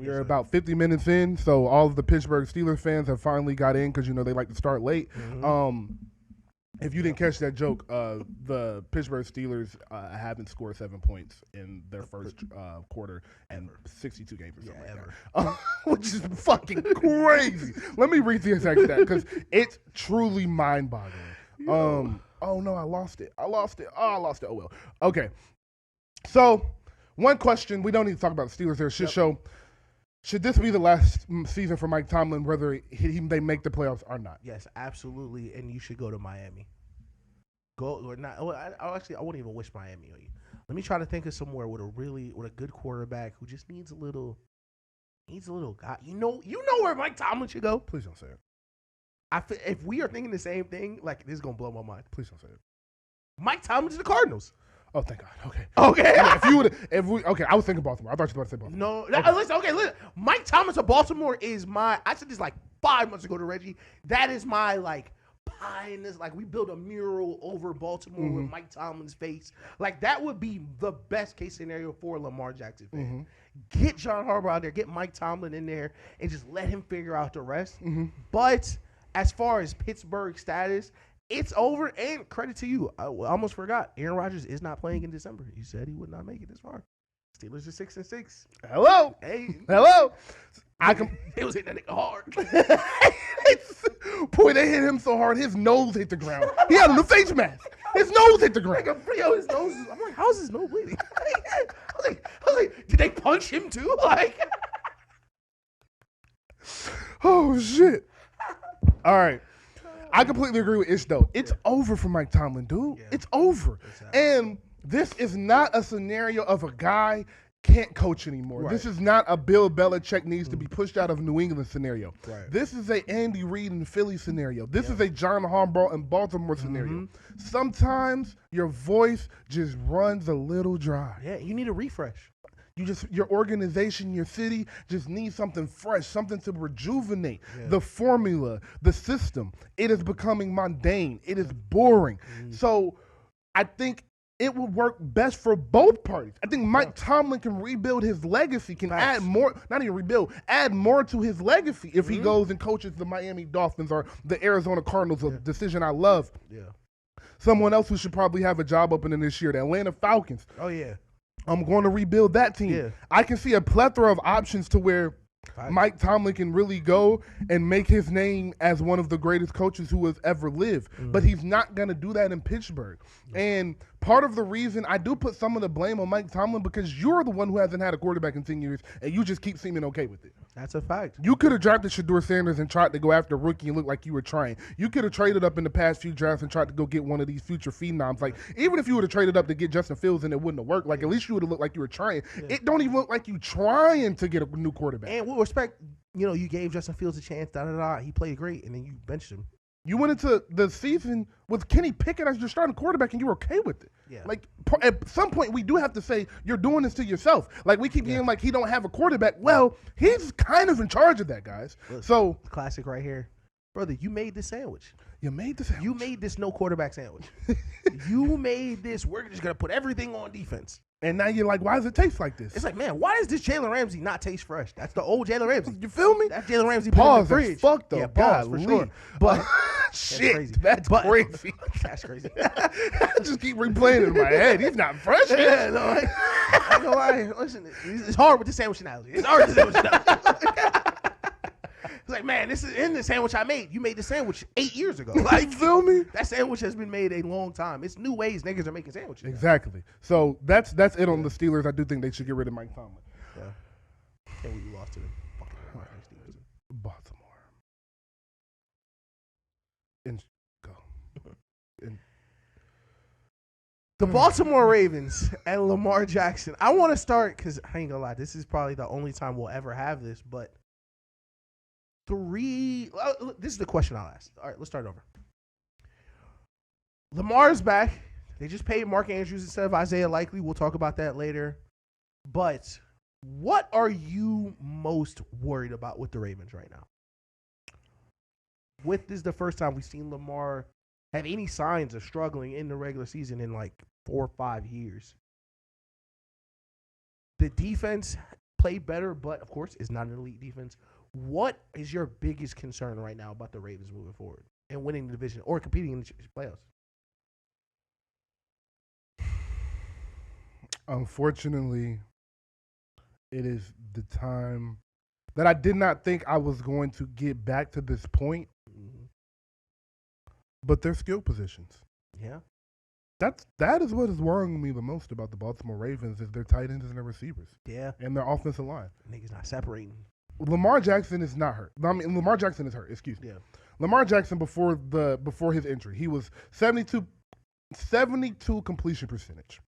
We are about 50 minutes in, so all of the Pittsburgh Steelers fans have finally got in because, they like to start late. Mm-hmm. If you didn't catch that joke, the Pittsburgh Steelers haven't scored 7 points in their first quarter and 62 games or something like that, which is fucking crazy. Let me read the exact stat because it's truly mind-boggling. Oh, no, I lost it. Oh, I lost it. Oh, well. Okay. So, one question. We don't need to talk about the Steelers here. Should this be the last season for Mike Tomlin, whether they make the playoffs or not? Yes, absolutely, and you should go to Miami. Go or not? I wouldn't even wish Miami on you. Let me try to think of somewhere with a good quarterback who just needs a little guy. You know where Mike Tomlin should go. Please don't say it. If we are thinking the same thing, like this is gonna blow my mind. Please don't say it. Mike Tomlin's the Cardinals. Oh, thank God. Okay. Okay. I was thinking Baltimore. I thought you were about to say Baltimore. No. Listen. Mike Thomas of Baltimore is I said this like 5 months ago to Reggie. That is my pie in this. We built a mural over Baltimore with Mike Tomlin's face. That would be the best case scenario for Lamar Jackson fan. Get John Harbaugh out there, get Mike Tomlin in there, and just let him figure out the rest. But as far as Pittsburgh status, it's over, and credit to you. I almost forgot. Aaron Rodgers is not playing in December. He said he would not make it this far. Steelers are 6-6. Hello. Hey. Hello. It was hitting that nigga hard. Boy, they hit him so hard, his nose hit the ground. He had on a face mask. His nose hit the ground. His nose. I'm like, how's his nose bleeding? I was like, did they punch him too? Oh, shit. All right. I completely agree with Ish, though. It's over for Mike Tomlin, dude. Yeah. It's over. And this is not a scenario of a guy can't coach anymore. Right. This is not a Bill Belichick needs to be pushed out of New England scenario. Right. This is a Andy Reid in Philly scenario. This is a John Harbaugh in Baltimore scenario. Sometimes your voice just runs a little dry. Yeah, you need a refresh. Your organization, your city just needs something fresh, something to rejuvenate the formula, the system. It is becoming mundane. It is boring. So I think it would work best for both parties. I think Mike Tomlin can rebuild his legacy, can add more, not even rebuild, add more to his legacy if he goes and coaches the Miami Dolphins or the Arizona Cardinals, a decision I love. Yeah. Someone else who should probably have a job opening this year, the Atlanta Falcons. Oh, yeah. I'm going to rebuild that team. Yeah. I can see a plethora of options to where Mike Tomlin can really go and make his name as one of the greatest coaches who has ever lived. But he's not going to do that in Pittsburgh. And part of the reason I do put some of the blame on Mike Tomlin because you're the one who hasn't had a quarterback in 10 years, and you just keep seeming okay with it. That's a fact. You could have drafted Shedeur Sanders and tried to go after a rookie and look like you were trying. You could have traded up in the past few drafts and tried to go get one of these future phenoms. Even if you would have traded up to get Justin Fields and it wouldn't have worked, at least you would have looked like you were trying. Yeah. It don't even look like you trying to get a new quarterback. And with respect, you gave Justin Fields a chance, he played great, and then you benched him. You went into the season with Kenny Pickett as your starting quarterback, and you were okay with it. Yeah. At some point, we do have to say you're doing this to yourself. We keep hearing he don't have a quarterback. Well, he's kind of in charge of that, guys. Look, so classic right here, brother. You made this sandwich. You made the sandwich. You made this no quarterback sandwich. You made this. We're just gonna put everything on defense. And now you're like, why does it taste like this? It's man, why does this Jalen Ramsey not taste fresh? That's the old Jalen Ramsey. You feel me? That's Jalen Ramsey. Pause. Put in the fridge. Fuck though. Yeah, pause for sure. But shit, that's crazy. That's crazy. I just keep replaying it in my head. He's not fresh. Yeah, no, I ain't gonna lie. Listen, it's hard with the sandwich analogy. It's hard with the sandwich analogy. It's man, this is in the sandwich I made. You made the sandwich 8 years ago. You feel me? That sandwich has been made a long time. It's new ways niggas are making sandwiches. Exactly. So that's it on the Steelers. I do think they should get rid of Mike Tomlin. Yeah. And we lost to them. Baltimore. Go. The Baltimore Ravens and Lamar Jackson. I want to start because I ain't gonna lie. This is probably the only time we'll ever have this, but this is the question I'll ask. All right, let's start over. Lamar's back. They just paid Mark Andrews instead of Isaiah Likely. We'll talk about that later. But what are you most worried about with the Ravens right now? This is the first time we've seen Lamar have any signs of struggling in the regular season in 4 or 5 years. The defense play better, but of course, it's not an elite defense. What is your biggest concern right now about the Ravens moving forward and winning the division or competing in the playoffs? Unfortunately, it is the time that I did not think I was going to get back to this point. Mm-hmm. But their skill positions. Yeah. That is what is worrying me the most about the Baltimore Ravens is their tight ends and their receivers. Yeah. And their offensive line. Niggas not separating. Lamar Jackson is not hurt. I mean, Lamar Jackson is hurt. Excuse me. Yeah. Lamar Jackson before his injury, he was 72 completion percentage,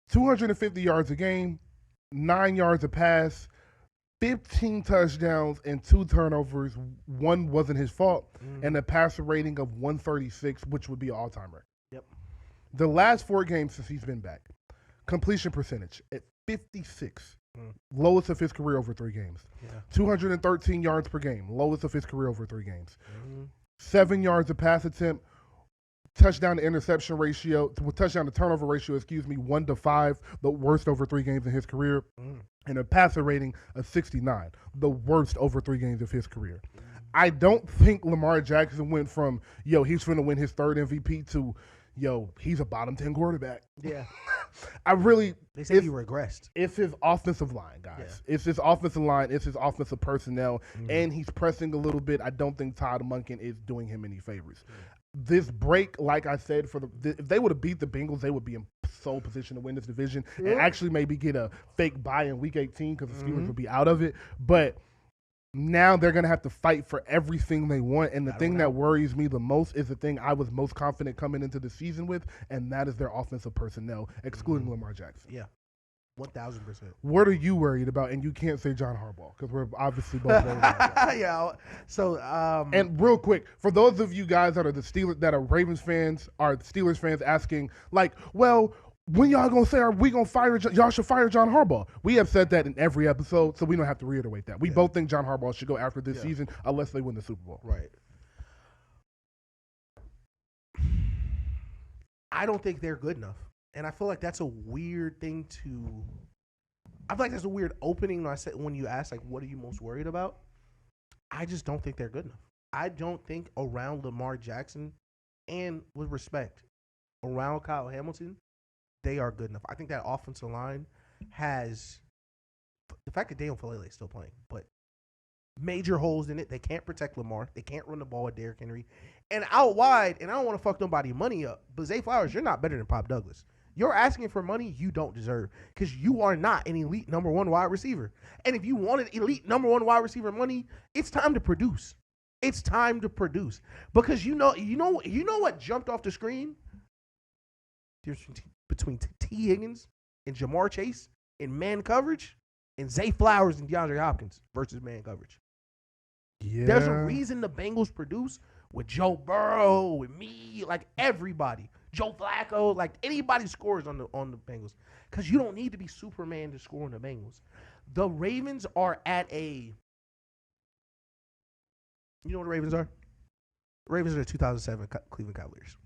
250 yards a game, 9 yards a pass, 15 touchdowns and 2 turnovers. One wasn't his fault, and a passer rating of 136, which would be an all-time record. Yep. The last 4 games since he's been back, completion percentage at 56, lowest of his career over 3 games. Yeah. 213 yards per game, lowest of his career over 3 games. 7 yards a pass attempt, touchdown to interception ratio, touchdown to turnover ratio, 1-5, the worst over 3 games in his career, and a passer rating of 69, the worst over 3 games of his career. I don't think Lamar Jackson went from, he's going to win his 3rd MVP to, he's a bottom 10 quarterback. Yeah. They say he regressed. It's his offensive line, guys. Yeah. It's his offensive line. It's his offensive personnel. And he's pressing a little bit. I don't think Todd Monken is doing him any favors. This break, like I said, if they would have beat the Bengals, they would be in sole position to win this division and actually maybe get a fake bye in Week 18 because the Steelers would be out of it. But now they're going to have to fight for everything they want. And the thing that worries me the most is the thing I was most confident coming into the season with, and that is their offensive personnel, excluding Lamar Jackson. Yeah, 1,000%. What are you worried about? And you can't say John Harbaugh because we're obviously both worried about that. Yeah. So, and real quick, for those of you guys that are Ravens fans, are Steelers fans asking, like, well, when y'all gonna say, are we gonna fire? Y'all should fire John Harbaugh. We have said that in every episode, so we don't have to reiterate that. We both think John Harbaugh should go after this season, unless they win the Super Bowl. Right. I don't think they're good enough, and I feel like that's a weird thing to. I feel like that's a weird opening when you ask, like, what are you most worried about? I just don't think they're good enough. I don't think around Lamar Jackson, and with respect, around Kyle Hamilton, they are good enough. I think that offensive line has the fact that Daniel Falele is still playing, but major holes in it. They can't protect Lamar. They can't run the ball with Derrick Henry. And out wide, and I don't want to fuck nobody money up, but Zay Flowers, you're not better than Pop Douglas. You're asking for money you don't deserve because you are not an elite number 1 wide receiver. And if you wanted elite number 1 wide receiver money, it's time to produce. It's time to produce because you know what jumped off the screen? Between T. Higgins and Jamar Chase in man coverage and Zay Flowers and DeAndre Hopkins versus man coverage. Yeah. There's a reason the Bengals produce with Joe Burrow, with me, like everybody. Joe Flacco, like anybody scores on the Bengals. Because you don't need to be Superman to score on the Bengals. The Ravens are at a... You know what the Ravens are? The Ravens are the 2007 Cleveland Cavaliers.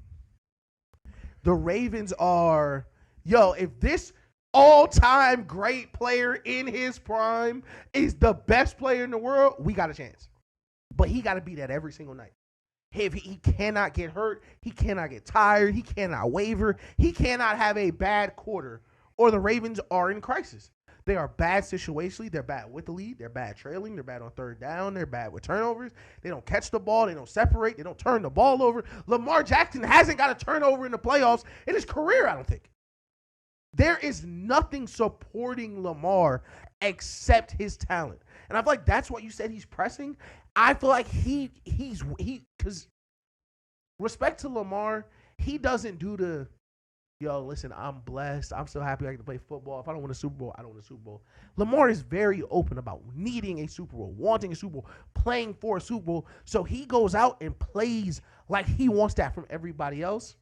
The Ravens are, if this all-time great player in his prime is the best player in the world, we got a chance. But he got to be that every single night. He cannot get hurt. He cannot get tired. He cannot waver. He cannot have a bad quarter, or the Ravens are in crisis. They are bad situationally. They're bad with the lead. They're bad trailing. They're bad on 3rd down. They're bad with turnovers. They don't catch the ball. They don't separate. They don't turn the ball over. Lamar Jackson hasn't got a turnover in the playoffs in his career, I don't think. There is nothing supporting Lamar except his talent. And I feel like that's what you said he's pressing. I feel like because respect to Lamar, he doesn't do the, listen, I'm blessed. I'm so happy I get to play football. If I don't win a Super Bowl, I don't win a Super Bowl. Lamar is very open about needing a Super Bowl, wanting a Super Bowl, playing for a Super Bowl. So he goes out and plays like he wants that from everybody else.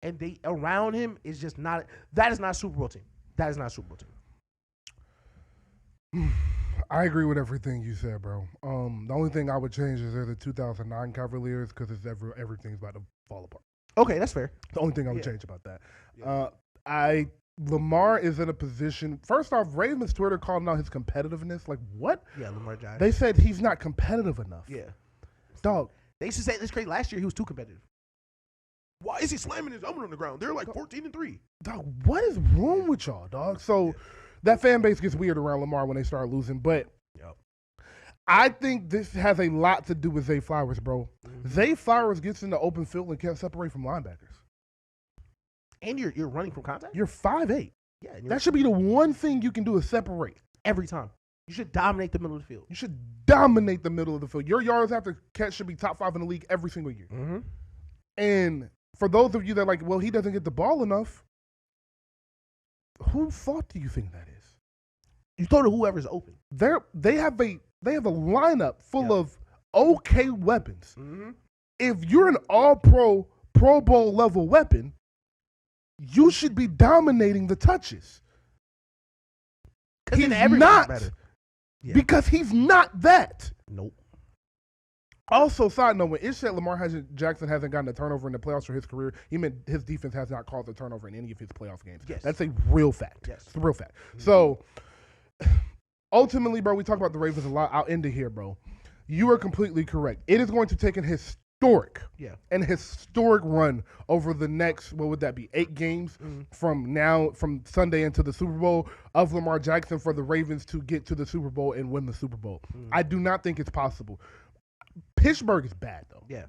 And they around him is just not, that is not a Super Bowl team. That is not a Super Bowl team. I agree with everything you said, bro. The only thing I would change is they're the 2009 Cavaliers because everything's about to fall apart. Okay, that's fair. The only thing I would change about that. Yeah. Lamar is in a position. First off, Ravens Twitter called out his competitiveness. Like what? Yeah, Lamar Jackson. They said he's not competitive enough. Yeah, dog. They used to say this crazy. Last year he was too competitive. Why is he slamming his helmet on the ground? They're like 14-3. Dog, what is wrong with y'all, dog? So that fan base gets weird around Lamar when they start losing. But I think this has a lot to do with Zay Flowers, bro. Mm-hmm. Zay Flowers gets in the open field and can't separate from linebackers. And you're running from contact? You're 5'8". Yeah. That should be the one thing you can do is separate. Every time. You should dominate the middle of the field. You should dominate the middle of the field. Your yards after catch should be top 5 in the league every single year. Mm-hmm. And for those of you that are like, well, he doesn't get the ball enough, whose fault do you think that is? You throw to whoever's open. They have a lineup full of okay weapons. Mm-hmm. If you're an all-pro, Pro Bowl level weapon, you should be dominating the touches. He's not. Because he's not that. Nope. Also, side note, when it said Lamar Jackson hasn't gotten a turnover in the playoffs for his career, he meant his defense has not caused a turnover in any of his playoff games. Yes. That's a real fact. Yes. It's a real fact. Mm-hmm. So, ultimately, bro, we talk about the Ravens a lot. I'll end it here, bro. You are completely correct. It is going to take an historic run over the next, what would that be, 8 games from Sunday into the Super Bowl of Lamar Jackson for the Ravens to get to the Super Bowl and win the Super Bowl. I do not think it's possible. Pittsburgh is bad, though. Yeah.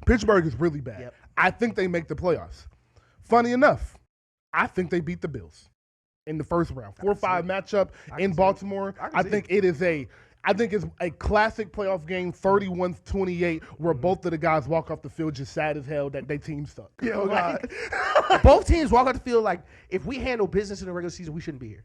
Pittsburgh is really bad. Yep. I think they make the playoffs. Funny enough, I think they beat the Bills in the first round. 4-5 matchup in Baltimore. I think it's a classic playoff game, 31-28, where both of the guys walk off the field just sad as hell that their team suck. Yeah, oh God. Both teams walk off the field like, if we handle business in the regular season, we shouldn't be here.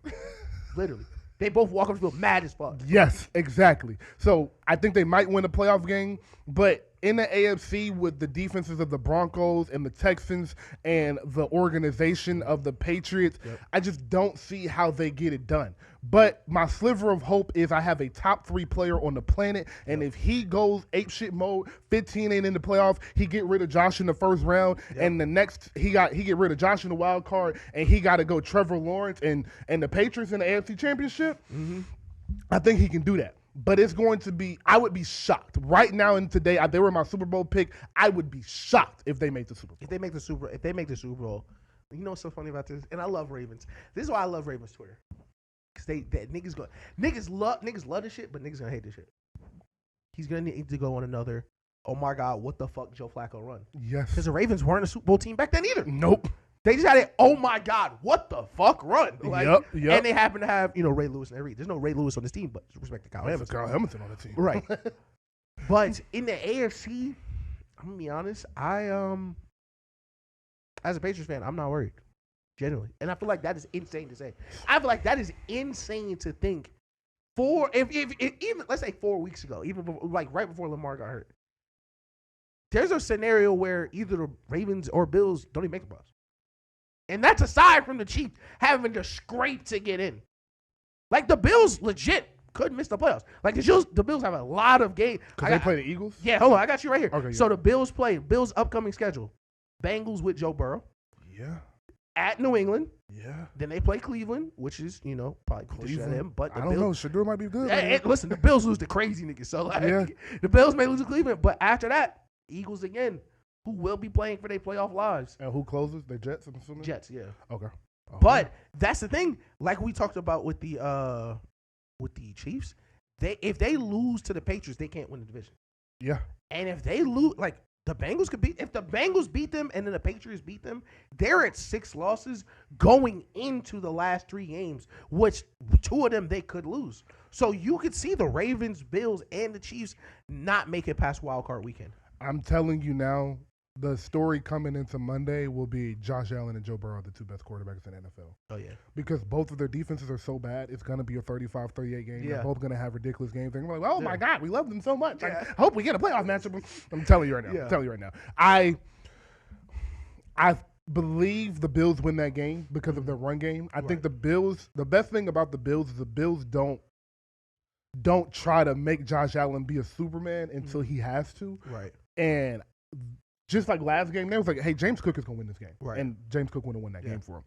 Literally. They both walk off the field mad as fuck. Yes, exactly. So I think they might win a playoff game, but in the AFC with the defenses of the Broncos and the Texans and the organization of the Patriots, I just don't see how they get it done. But my sliver of hope is I have a top 3 player on the planet, and if he goes apeshit mode, 15 ain't in the playoffs, he get rid of Josh in the first round, and the next he get rid of Josh in the wild card, and he got to go Trevor Lawrence and the Patriots in the AFC Championship. Mm-hmm. I think he can do that. But it's going to be, I would be shocked. Right now and today, they were my Super Bowl pick. I would be shocked if they make the Super Bowl. If they make the Super Bowl, you know what's so funny about this? And I love Ravens. This is why I love Ravens Twitter. Because niggas love this shit, but niggas gonna hate this shit. He's gonna need to go on another, oh my God, what the fuck Joe Flacco run? Yes. Because the Ravens weren't a Super Bowl team back then either. Nope. They just had it, oh my God, what the fuck run? Like, yep. And they happen to have, Ray Lewis and Reed. There's no Ray Lewis on this team, but respect to Kyle Hamilton. Kyle Hamilton on the team. Right. But in the AFC, I'm gonna be honest, as a Patriots fan, I'm not worried. Genuinely. And I feel like that is insane to say. I feel like that is insane to think. If even let's say 4 weeks ago, even before, like right before Lamar got hurt, there's a scenario where either the Ravens or Bills don't even make the playoffs. And that's aside from the Chiefs having to scrape to get in. Like the Bills legit could miss the playoffs. Like the Bills have a lot of games. Because they play the Eagles? Yeah, hold on. I got you right here. Okay, so the Bills upcoming schedule. Bengals with Joe Burrow. Yeah. At New England. Yeah. Then they play Cleveland, which is, probably Cleveland. Him. But I don't know. Shedeur might be good. Listen, the Bills lose to crazy niggas. So the Bills may lose to Cleveland. But after that, Eagles again, who will be playing for their playoff lives. And who closes? The Jets, I'm assuming? Jets, yeah. Okay. But that's the thing. Like we talked about with the Chiefs, if they lose to the Patriots, they can't win the division. Yeah. And if they lose, like the Bengals if the Bengals beat them and then the Patriots beat them, they're at 6 losses going into the last 3 games, which 2 of them they could lose. So you could see the Ravens, Bills, and the Chiefs not make it past wild card weekend. I'm telling you now, the story coming into Monday will be Josh Allen and Joe Burrow, the 2 best quarterbacks in the NFL. Oh, yeah. Because both of their defenses are so bad, it's going to be a 35-38 game. Yeah. They're both going to have ridiculous games. They're going to be like, oh, my God, we love them so much. I hope we get a playoff matchup. I'm telling you right now. Yeah. I'm telling you right now. I believe the Bills win that game because of their run game. I think the best thing about the Bills is the Bills don't try to make Josh Allen be a Superman until he has to. Right. And just like last game, they was like, hey, James Cook is going to win this game. Right. And James Cook would have won that game for him.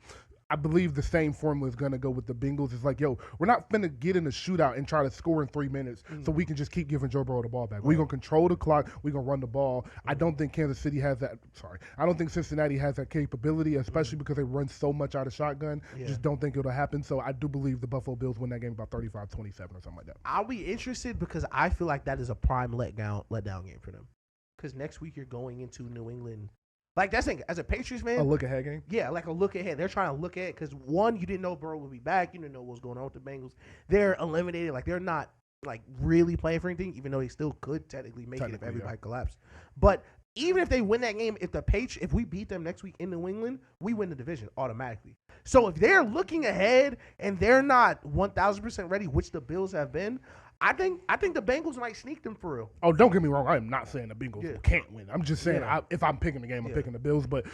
I believe the same formula is going to go with the Bengals. It's like, yo, we're not finna get in a shootout and try to score in 3 minutes so we can just keep giving Joe Burrow the ball back. We're going to control the clock. We're going to run the ball. I don't think Kansas City has that. Sorry. I don't think Cincinnati has that capability, especially because they run so much out of shotgun. Just don't think it'll happen. So I do believe the Buffalo Bills win that game about 35-27 or something like that. I'll be interested because I feel like that is a prime letdown game for them. Because next week you're going into New England. Like, that's thing, as a Patriots fan. A look-ahead game? Yeah, like a look ahead. They're trying to look at it because, one, you didn't know Burrow would be back. You didn't know what was going on with the Bengals. They're eliminated. Like, they're not, like, really playing for anything, even though they still could technically make it if everybody collapsed. But even if they win that game, if we beat them next week in New England, we win the division automatically. So if they're looking ahead and they're not 1,000% ready, which the Bills have been, I think the Bengals might sneak them for real. Oh, don't get me wrong. I am not saying the Bengals can't win. I'm just saying if I'm picking the game, I'm picking the Bills. But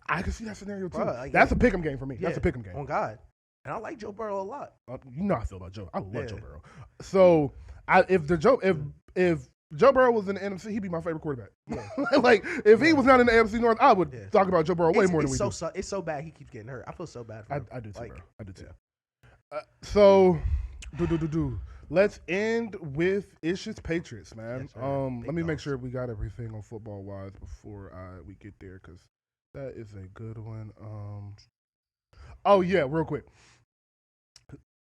I can see that scenario too. That's a pick'em game for me. That's a pick'em game. On God. And I like Joe Burrow a lot. You know how I feel about Joe. I love Joe Burrow. So if Joe Burrow was in the NFC, he'd be my favorite quarterback. Like, if he was not in the AFC North, I would talk about Joe Burrow way more than we do. It's so bad he keeps getting hurt. I feel so bad for him. I do too, bro. I do too. So, let's end with Ish's Patriots, man. Let me make sure we got everything on football-wise before we get there, because that is a good one. Oh, yeah, real quick.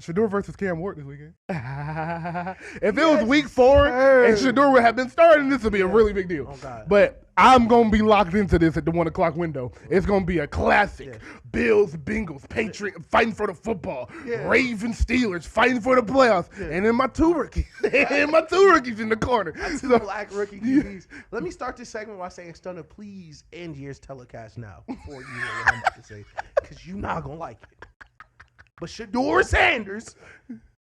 Shedeur versus Cam Ward this weekend. If it was week 4 and Shedeur would have been starting, this would be a really big deal. But I'm going to be locked into this at the 1 o'clock window. It's going to be a classic. Bills, Bengals, Patriots fighting for the football. Ravens, Steelers fighting for the playoffs. And then my 2 rookies. And my 2 rookies in the corner. Two black rookie QBs. Let me start this segment by saying, Stunner, please end year's telecast now before you hear what I'm about to say, because you're not going to like it. But Shedeur Sanders,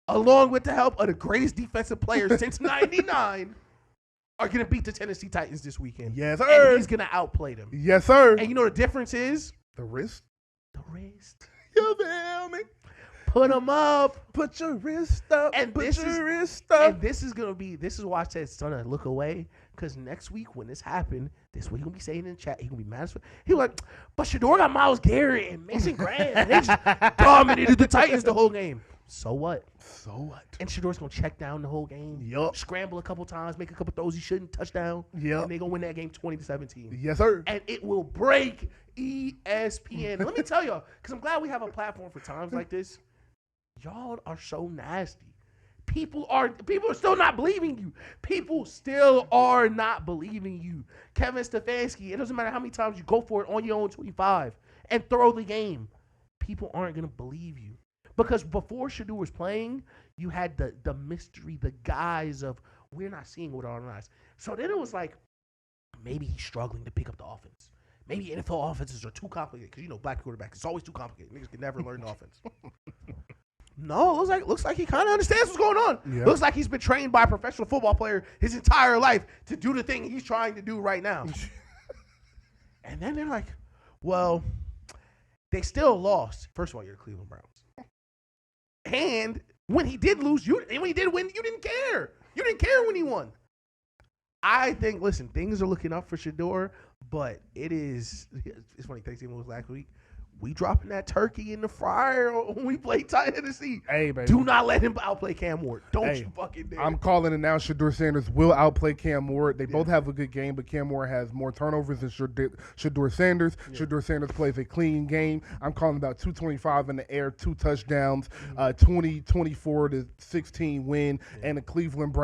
along with the help of the greatest defensive players since '99, are going to beat the Tennessee Titans this weekend. Yes, sir. And he's going to outplay them. Yes, sir. And you know the difference is? The wrist. The wrist. You feel me? Put them up. Put your wrist up. And Put your wrist up. And this is why I said, son, look away. Because next week when this happened, this week he's going to be saying in the chat, he's going to be mad as fuck. He's like, but Shedeur got Myles Garrett and Mason Graham. And they just dominated the Titans the whole game. So what? So what? And Shedeur's going to check down the whole game. Yup. Scramble a couple times, make a couple throws he shouldn't, touchdown. Yep. And they're going to win that game 20-17. Yes, sir. And it will break ESPN. Let me tell y'all, because I'm glad we have a platform for times like this. Y'all are so nasty. People are still not believing you. People still are not believing you. Kevin Stefanski, it doesn't matter how many times you go for it on your own 25 and throw the game. People aren't going to believe you. Because before Shedeur was playing, you had the mystery, the guise of we're not seeing with our own eyes. So then it was like, maybe he's struggling to pick up the offense. Maybe NFL offenses are too complicated. Because, you know, black quarterbacks, it's always too complicated. Niggas can never learn the offense. No, looks like he kind of understands what's going on. Yep. Looks like he's been trained by a professional football player his entire life to do the thing he's trying to do right now. And then they're like, well, they still lost. First of all, you're the Cleveland Browns. And when he did lose, when he did win, you didn't care. You didn't care when he won. I think, listen, things are looking up for Shedeur, but it's funny, Thanksgiving was last week. We dropping that turkey in the fryer when we play Tennessee. Hey, baby. Do not let him outplay Cam Ward. Don't you fucking dare. I'm calling it now. Shedeur Sanders will outplay Cam Ward. They both have a good game, but Cam Ward has more turnovers than Shedeur Sanders. Yeah. Shedeur Sanders plays a clean game. I'm calling about 225 in the air, 2 touchdowns, 20-24 to 16 win, and the Cleveland Browns